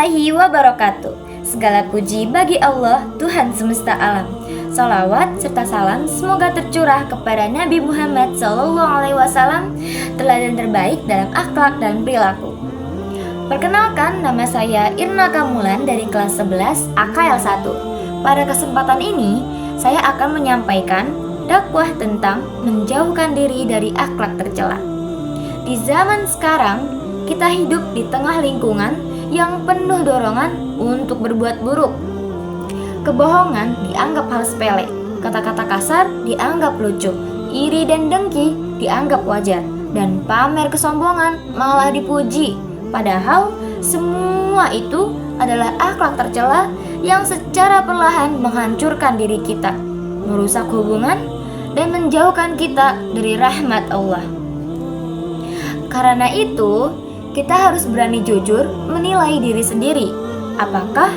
warahmatullahi wabarakatuh. Segala puji bagi Allah, Tuhan semesta alam. Salawat serta salam semoga tercurah kepada Nabi Muhammad SAW, teladan terbaik dalam akhlak dan perilaku. Perkenalkan, nama saya Irna Kamulan dari kelas 11 AKL 1. Pada kesempatan ini, saya akan menyampaikan dakwah tentang menjauhkan diri dari akhlak tercela. Di zaman sekarang, kita hidup di tengah lingkungan yang penuh dorongan untuk berbuat buruk. Kebohongan dianggap hal sepele, kata-kata kasar dianggap lucu, iri dan dengki dianggap wajar, dan pamer kesombongan malah dipuji. Padahal semua itu adalah akhlak tercela yang secara perlahan menghancurkan diri kita, merusak hubungan, dan menjauhkan kita dari rahmat Allah. Karena itu, kita harus berani jujur menilai diri sendiri. Apakah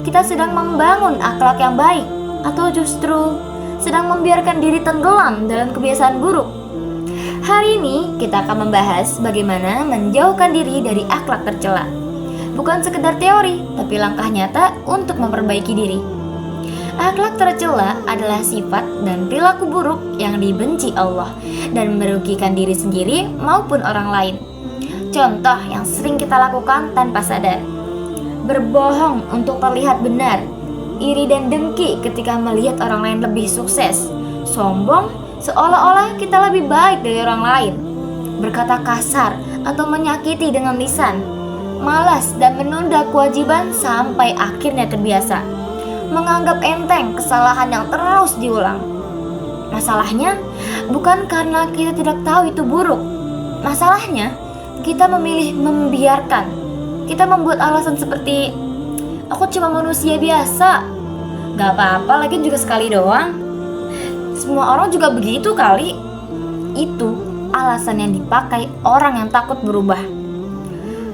kita sedang membangun akhlak yang baik, atau justru sedang membiarkan diri tenggelam dalam kebiasaan buruk? Hari ini kita akan membahas bagaimana menjauhkan diri dari akhlak tercela. Bukan sekedar teori, tapi langkah nyata untuk memperbaiki diri. Akhlak tercela adalah sifat dan perilaku buruk yang dibenci Allah dan merugikan diri sendiri maupun orang lain. Contoh yang sering kita lakukan tanpa sadar: berbohong untuk terlihat benar, iri dan dengki ketika melihat orang lain lebih sukses, sombong seolah-olah kita lebih baik dari orang lain, berkata kasar atau menyakiti dengan lisan, malas dan menunda kewajiban sampai akhirnya terbiasa, menganggap enteng kesalahan yang terus diulang. Masalahnya bukan karena kita tidak tahu itu buruk. Masalahnya kita memilih membiarkan. Kita membuat alasan seperti, aku cuma manusia biasa, gak apa-apa, lagi juga sekali doang, semua orang juga begitu kali. Itu alasan yang dipakai orang yang takut berubah.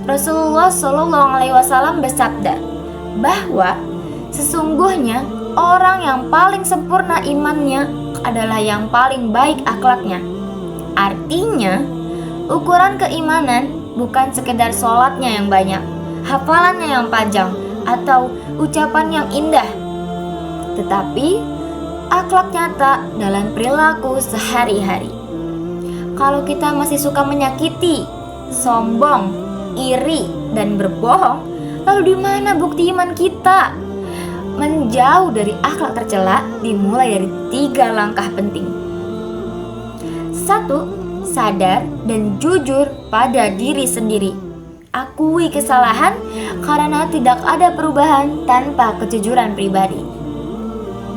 Rasulullah SAW bersabda bahwa sesungguhnya orang yang paling sempurna imannya adalah yang paling baik akhlaknya. Artinya, ukuran keimanan bukan sekedar sholatnya yang banyak, hafalannya yang panjang, atau ucapan yang indah, tetapi akhlak nyata dalam perilaku sehari-hari. Kalau kita masih suka menyakiti, sombong, iri, dan berbohong, lalu di mana bukti iman kita? Menjauh dari akhlak tercela dimulai dari 3 langkah penting. 1. Sadar dan jujur pada diri sendiri. Akui kesalahan karena tidak ada perubahan tanpa kejujuran pribadi.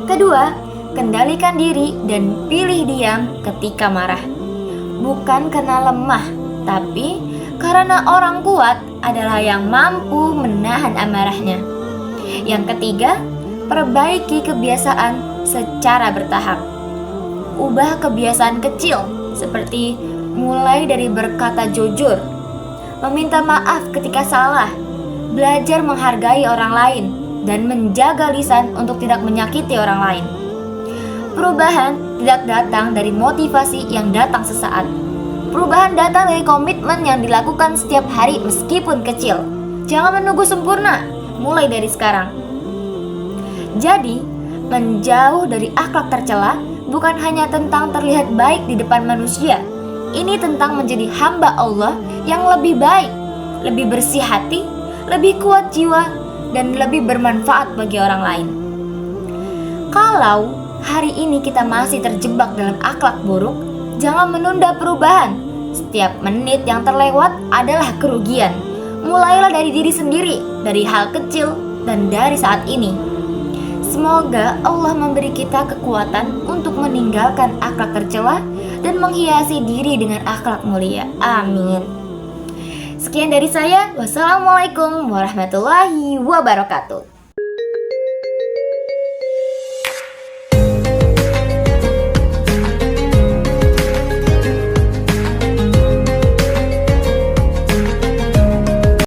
Kedua, kendalikan diri dan pilih diam ketika marah. Bukan karena lemah, tapi karena orang kuat adalah yang mampu menahan amarahnya. Yang ketiga, perbaiki kebiasaan secara bertahap. Ubah kebiasaan kecil seperti mulai dari berkata jujur, meminta maaf ketika salah, belajar menghargai orang lain, dan menjaga lisan untuk tidak menyakiti orang lain. Perubahan tidak datang dari motivasi yang datang sesaat. Perubahan datang dari komitmen yang dilakukan setiap hari meskipun kecil. Jangan menunggu sempurna, mulai dari sekarang. Jadi, menjauh dari akhlak tercela bukan hanya tentang terlihat baik di depan manusia. Ini tentang menjadi hamba Allah yang lebih baik, lebih bersih hati, lebih kuat jiwa, dan lebih bermanfaat bagi orang lain. Kalau hari ini kita masih terjebak dalam akhlak buruk, jangan menunda perubahan. Setiap menit yang terlewat adalah kerugian. Mulailah dari diri sendiri, dari hal kecil, dan dari saat ini. Semoga Allah memberi kita kekuatan untuk meninggalkan akhlak tercela dan menghiasi diri dengan akhlak mulia. Amin. Sekian dari saya. Wassalamualaikum warahmatullahi wabarakatuh.